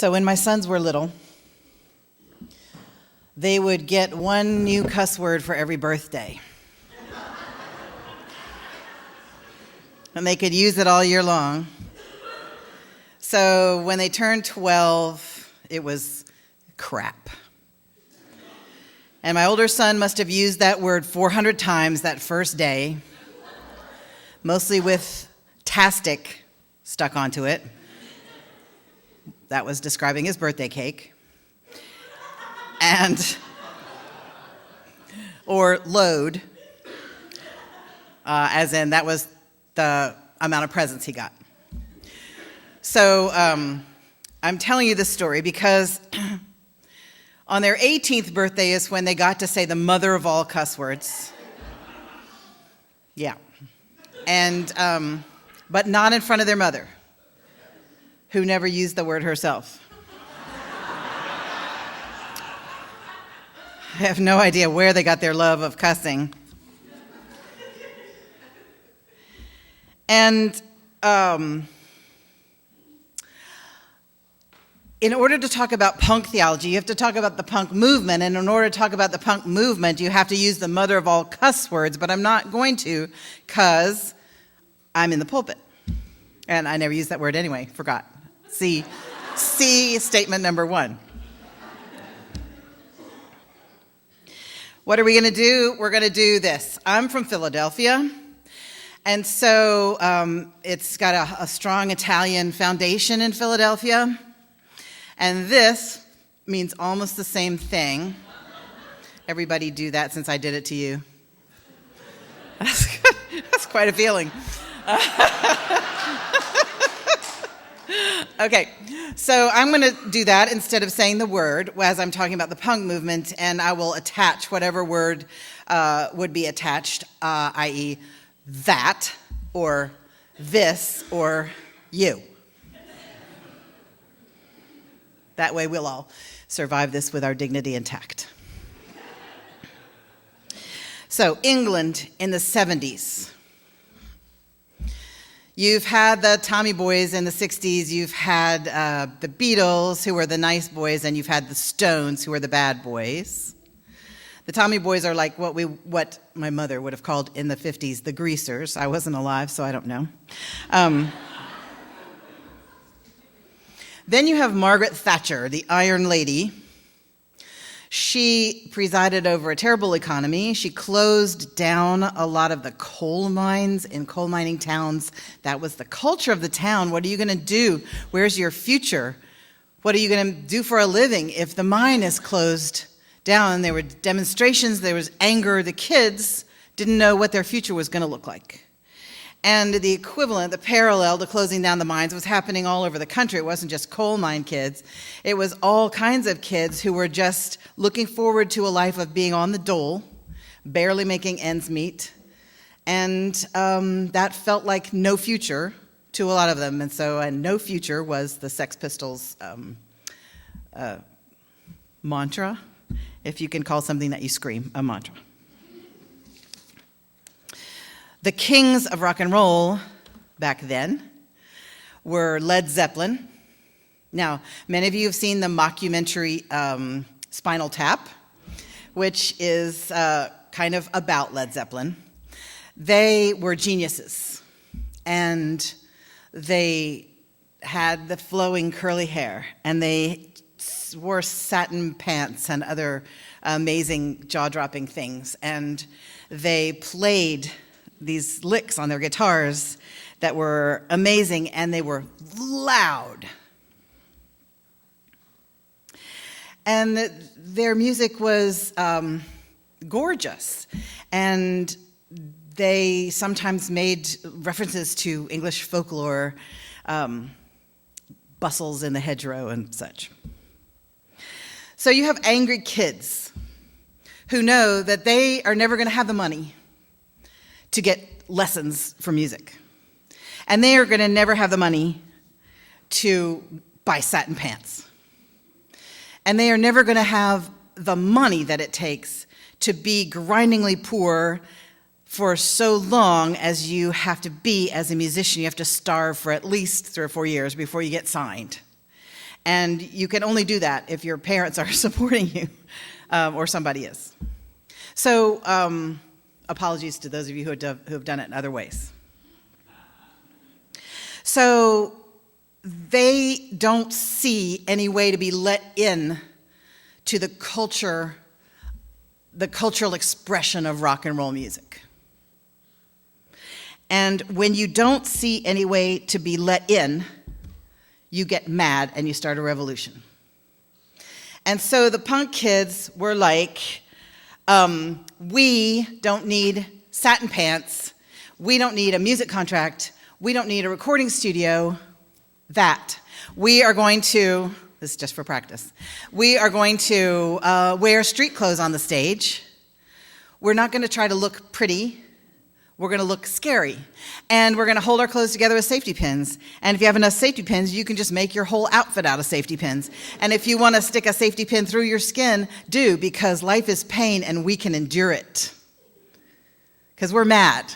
So when my sons were little, they would get one new cuss word for every birthday. And they could use it all year long. So when they turned 12, it was crap. And my older son must have used that word 400 times that first day, mostly with tastic stuck onto it. That was describing his birthday cake. Or load, as in that was the amount of presents he got. So I'm telling you this story because on their 18th birthday is when they got to say the mother of all cuss words. Yeah. And, but not in front of their mother, who never used the word herself. I have no idea where they got their love of cussing. And in order to talk about punk theology, you have to talk about the punk movement. And in order to talk about the punk movement, you have to use the mother of all cuss words. But I'm not going to because I'm in the pulpit. And I never used that word anyway, forgot. See statement number 1. What are we going to do? We're going to do this. I'm from Philadelphia, and so it's got a strong Italian foundation in Philadelphia, and this means almost the same thing. Everybody do that since I did it to you. That's quite a feeling. Okay, so I'm going to do that instead of saying the word as I'm talking about the punk movement, and I will attach whatever word would be attached, i.e. that, or this, or you. That way we'll all survive this with our dignity intact. So, England in the 70s. You've had the Tommy Boys in the 60s, you've had the Beatles, who were the nice boys, and you've had the Stones, who were the bad boys. The Tommy Boys are like what my mother would have called in the 50s the greasers. I wasn't alive, so I don't know. Then you have Margaret Thatcher, the Iron Lady. She presided over a terrible economy. She closed down a lot of the coal mines in coal mining towns. That was the culture of the town. What are you going to do? Where's your future? What are you going to do for a living if the mine is closed down? There were demonstrations, there was anger. The kids didn't know what their future was going to look like. And the equivalent, the parallel to closing down the mines was happening all over the country. It wasn't just coal mine kids. It was all kinds of kids who were just looking forward to a life of being on the dole, barely making ends meet. And that felt like no future to a lot of them. And so no future was the Sex Pistols mantra, if you can call something that you scream a mantra. The kings of rock and roll back then were Led Zeppelin. Now, many of you have seen the mockumentary Spinal Tap, which is kind of about Led Zeppelin. They were geniuses, and they had the flowing curly hair, and they wore satin pants and other amazing jaw-dropping things, and they played these licks on their guitars that were amazing, and they were loud. And their music was gorgeous, and they sometimes made references to English folklore, bustles in the hedgerow and such. So you have angry kids who know that they are never going to have the money to get lessons for music. And they are going to never have the money to buy satin pants. And they are never going to have the money that it takes to be grindingly poor for so long as you have to be as a musician. You have to starve for at least 3 or 4 years before you get signed. And you can only do that if your parents are supporting you or somebody is. So apologies to those of you who have done it in other ways. So they don't see any way to be let in to the cultural expression of rock and roll music. And when you don't see any way to be let in, you get mad and you start a revolution. And so the punk kids were like, we don't need satin pants, we don't need a music contract, we don't need a recording studio, we are going to, this is just for practice, we are going to wear street clothes on the stage. We're not going to try to look pretty. We're going to look scary. And we're going to hold our clothes together with safety pins. And if you have enough safety pins, you can just make your whole outfit out of safety pins. And if you want to stick a safety pin through your skin, do, because life is pain and we can endure it. Because we're mad.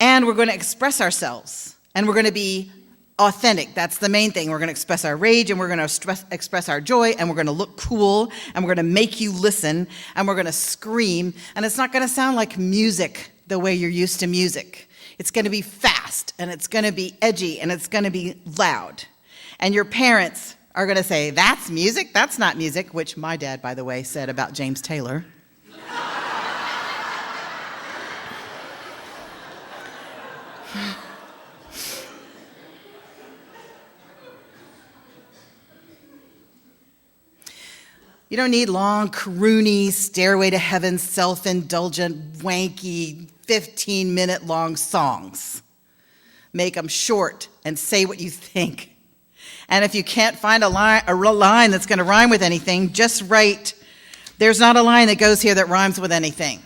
And we're going to express ourselves. And we're going to be authentic. That's the main thing. We're going to express our rage, and we're going to express our joy, and we're going to look cool, and we're going to make you listen, and we're going to scream. And it's not going to sound like music the way you're used to music. It's going to be fast, and it's going to be edgy, and it's going to be loud. And your parents are going to say, that's music? That's not music, which my dad, by the way, said about James Taylor. You don't need long, croony, stairway to heaven, self-indulgent, wanky, 15-minute long songs. Make them short and say what you think. And if you can't find a line that's going to rhyme with anything, just write, there's not a line that goes here that rhymes with anything.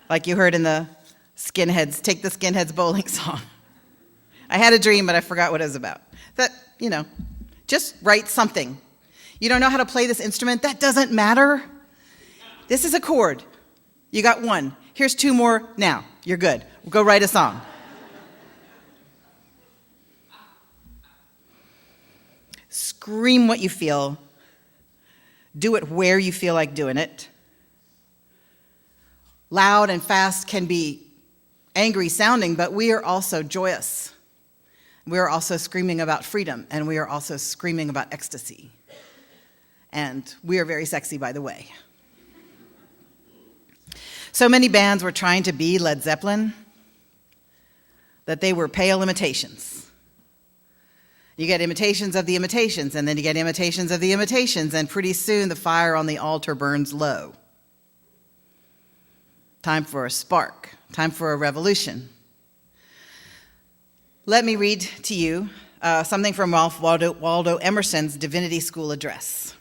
Like you heard in the Skinheads, Take the Skinheads Bowling song. I had a dream, but I forgot what it was about. Just write something. You don't know how to play this instrument? That doesn't matter. This is a chord. You got one. Here's two more. Now, you're good. Go write a song. Scream what you feel. Do it where you feel like doing it. Loud and fast can be angry sounding, but we are also joyous. We are also screaming about freedom, and we are also screaming about ecstasy. And we are very sexy, by the way. So many bands were trying to be Led Zeppelin that they were pale imitations. You get imitations of the imitations, and then you get imitations of the imitations, and pretty soon the fire on the altar burns low. Time for a spark. Time for a revolution. Let me read to you something from Ralph Waldo Emerson's Divinity School address.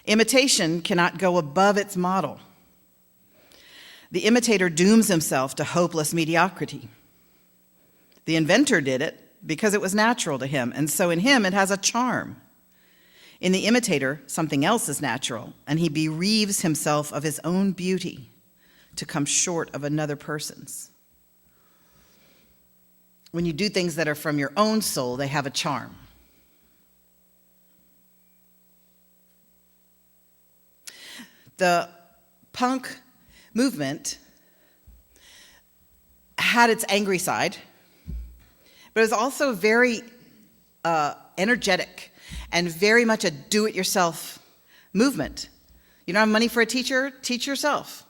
Imitation cannot go above its model. The imitator dooms himself to hopeless mediocrity. The inventor did it because it was natural to him, and so in him it has a charm. In the imitator, something else is natural, and he bereaves himself of his own beauty to come short of another person's. When you do things that are from your own soul, they have a charm. The punk movement had its angry side, but it was also very energetic and very much a do-it-yourself movement. You don't have money for a teacher? Teach yourself.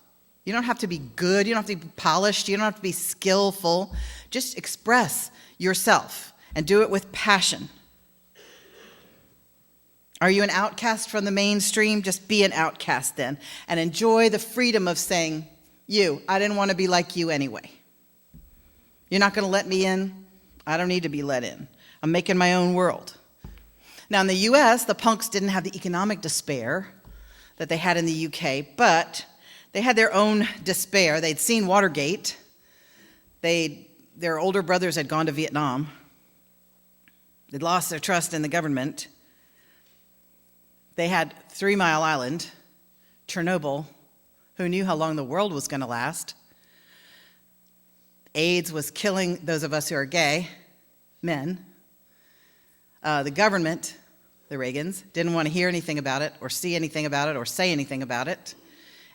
You don't have to be good. You don't have to be polished. You don't have to be skillful. Just express yourself and do it with passion. Are you an outcast from the mainstream? Just be an outcast then, and enjoy the freedom of saying, I didn't want to be like you anyway. You're not going to let me in? I don't need to be let in. I'm making my own world. Now in the US, the punks didn't have the economic despair that they had in the UK, but they had their own despair. They'd seen Watergate. Their older brothers had gone to Vietnam. They'd lost their trust in the government. They had 3 Mile Island, Chernobyl, who knew how long the world was going to last. AIDS was killing those of us who are gay, men. The government, the Reagans, didn't want to hear anything about it or see anything about it or say anything about it.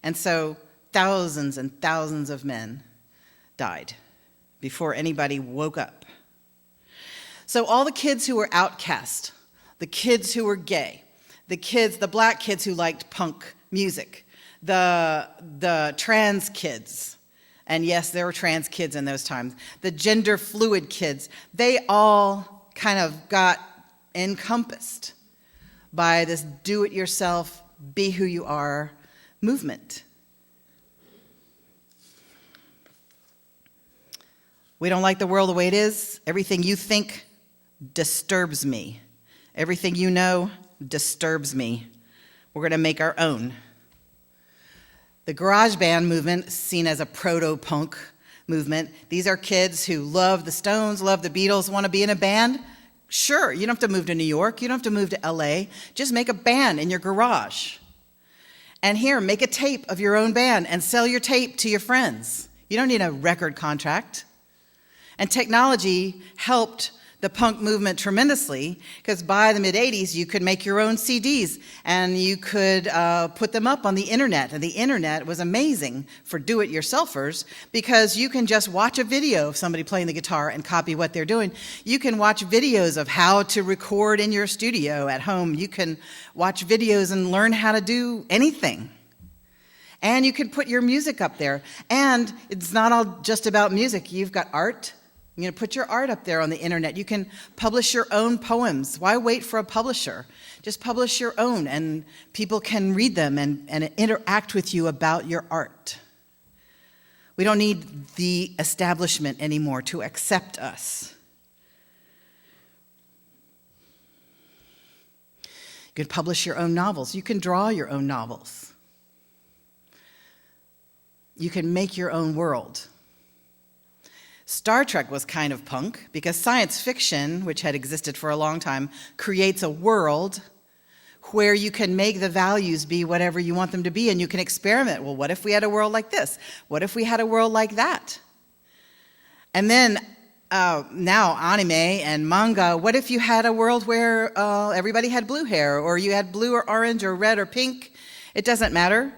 And so thousands and thousands of men died before anybody woke up. So all the kids who were outcast, the kids who were gay, the black kids who liked punk music, the trans kids, and yes, there were trans kids in those times, the gender fluid kids, they all kind of got encompassed by this do-it-yourself, be who you are movement. We don't like the world the way it is. Everything you think disturbs me. Everything you know disturbs me. We're going to make our own. The garage band movement, seen as a proto-punk movement, these are kids who love the Stones, love the Beatles, want to be in a band. Sure, you don't have to move to New York, you don't have to move to LA, just make a band in your garage. And here, make a tape of your own band and sell your tape to your friends. You don't need a record contract. And technology helped the punk movement tremendously, because by the mid-'80s, you could make your own CDs, and you could put them up on the internet. And the internet was amazing for do-it-yourselfers, because you can just watch a video of somebody playing the guitar and copy what they're doing. You can watch videos of how to record in your studio at home. You can watch videos and learn how to do anything. And you can put your music up there. And it's not all just about music. You've got art. You're going to put your art up there on the internet. You can publish your own poems. Why wait for a publisher? Just publish your own, and people can read them and interact with you about your art. We don't need the establishment anymore to accept us. You can publish your own novels. You can draw your own novels. You can make your own world. Star Trek was kind of punk because science fiction, which had existed for a long time, creates a world where you can make the values be whatever you want them to be, and you can experiment. Well, what if we had a world like this? What if we had a world like that? And then now anime and manga, what if you had a world where everybody had blue hair, or you had blue or orange or red or pink? It doesn't matter.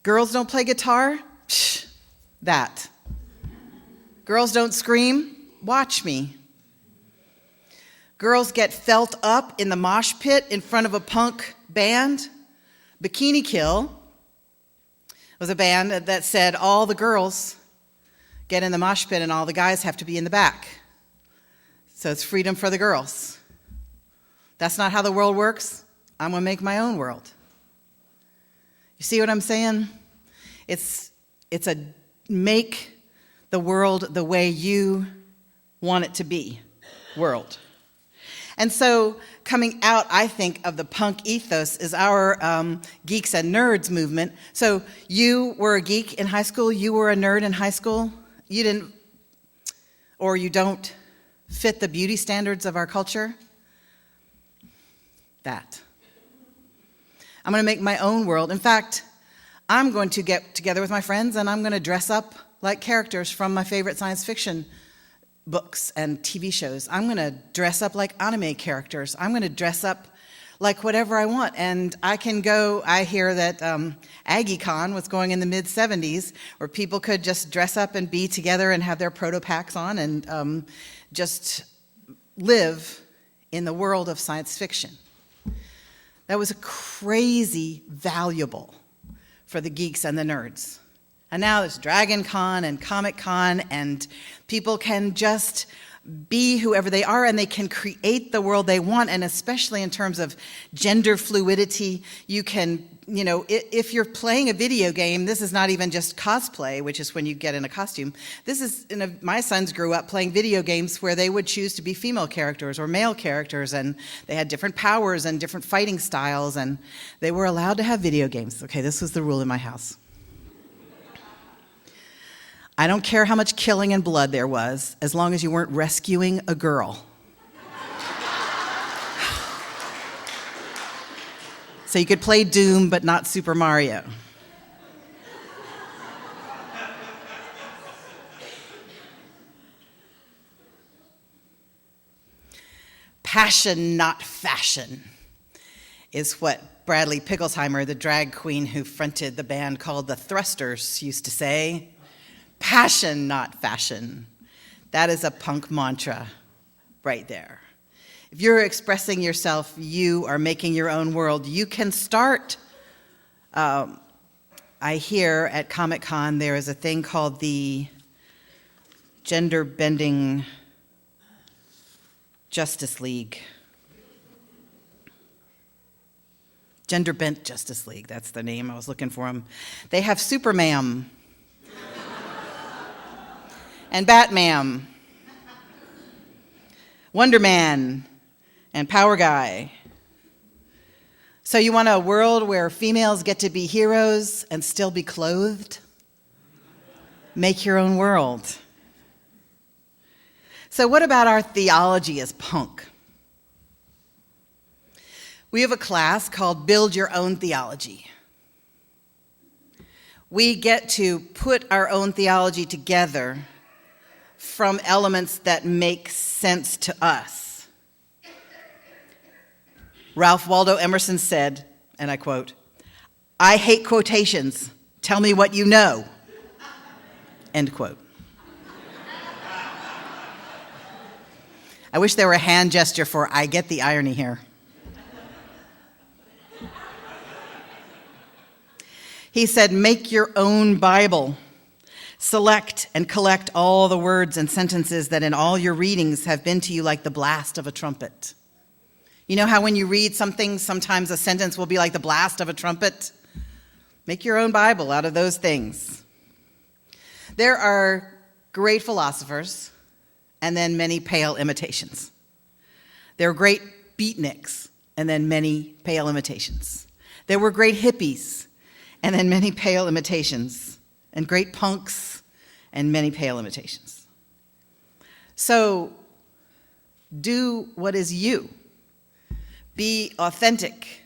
Girls don't play guitar? Psh, that. Girls don't scream? Watch me. Girls get felt up in the mosh pit in front of a punk band? Bikini Kill was a band that said all the girls get in the mosh pit and all the guys have to be in the back. So it's freedom for the girls. That's not how the world works. I'm going to make my own world. You see what I'm saying? It's a make the world the way you want it to be world. And so coming out, I think, of the punk ethos is our geeks and nerds movement. So you were a geek in high school, you were a nerd in high school, you didn't, or you don't fit the beauty standards of our culture. That. I'm going to make my own world. In fact, I'm going to get together with my friends and I'm going to dress up like characters from my favorite science fiction books and TV shows. I'm going to dress up like anime characters. I'm going to dress up like whatever I want. And I can go, I hear that AggieCon was going in the mid-'70s, where people could just dress up and be together and have their proto-packs on and just live in the world of science fiction. That was crazy valuable for the geeks and the nerds. And now there's Dragon Con and Comic Con, and people can just be whoever they are, and they can create the world they want. And especially in terms of gender fluidity, you can, if you're playing a video game, this is not even just cosplay, which is when you get in a costume. This is, my sons grew up playing video games where they would choose to be female characters or male characters, and they had different powers and different fighting styles, and they were allowed to have video games. Okay, this was the rule in my house. I don't care how much killing and blood there was, as long as you weren't rescuing a girl. So you could play Doom, but not Super Mario. Passion, not fashion, is what Bradley Picklesheimer, the drag queen who fronted the band called the Thrusters, used to say. Passion, not fashion. That is a punk mantra right there. If you're expressing yourself, you are making your own world. You can start. I hear at Comic-Con there is a thing called the Gender Bending Justice League. Gender Bent Justice League, that's the name I was looking for them. They have Superman and Batman, Wonder Man, and Power Guy. So you want a world where females get to be heroes and still be clothed? Make your own world. So what about our theology as punk? We have a class called Build Your Own Theology. We get to put our own theology together from elements that make sense to us. Ralph Waldo Emerson said, and I quote, "I hate quotations. Tell me what you know." End quote. I wish there were a hand gesture for I get the irony here. He said, make your own Bible. Select and collect all the words and sentences that in all your readings have been to you like the blast of a trumpet. You know how when you read something, sometimes a sentence will be like the blast of a trumpet? Make your own Bible out of those things. There are great philosophers and then many pale imitations. There were great beatniks and then many pale imitations. There were great hippies and then many pale imitations, and great punks and many pale imitations. So do what is you. Be authentic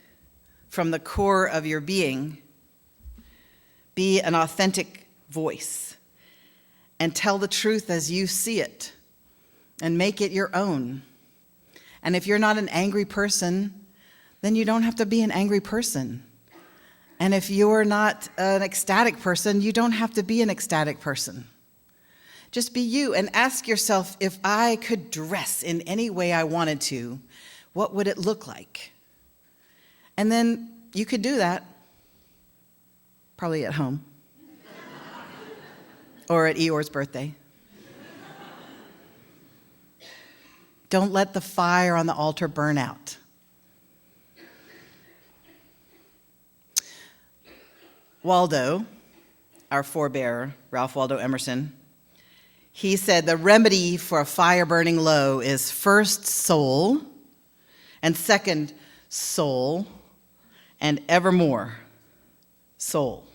from the core of your being. Be an authentic voice and tell the truth as you see it and make it your own. And if you're not an angry person, then you don't have to be an angry person. And if you're not an ecstatic person, you don't have to be an ecstatic person. Just be you and ask yourself, if I could dress in any way I wanted to, what would it look like? And then you could do that, probably at home or at Eeyore's birthday. Don't let the fire on the altar burn out. Waldo, our forebearer, Ralph Waldo Emerson, he said the remedy for a fire burning low is first soul, and second soul, and evermore soul.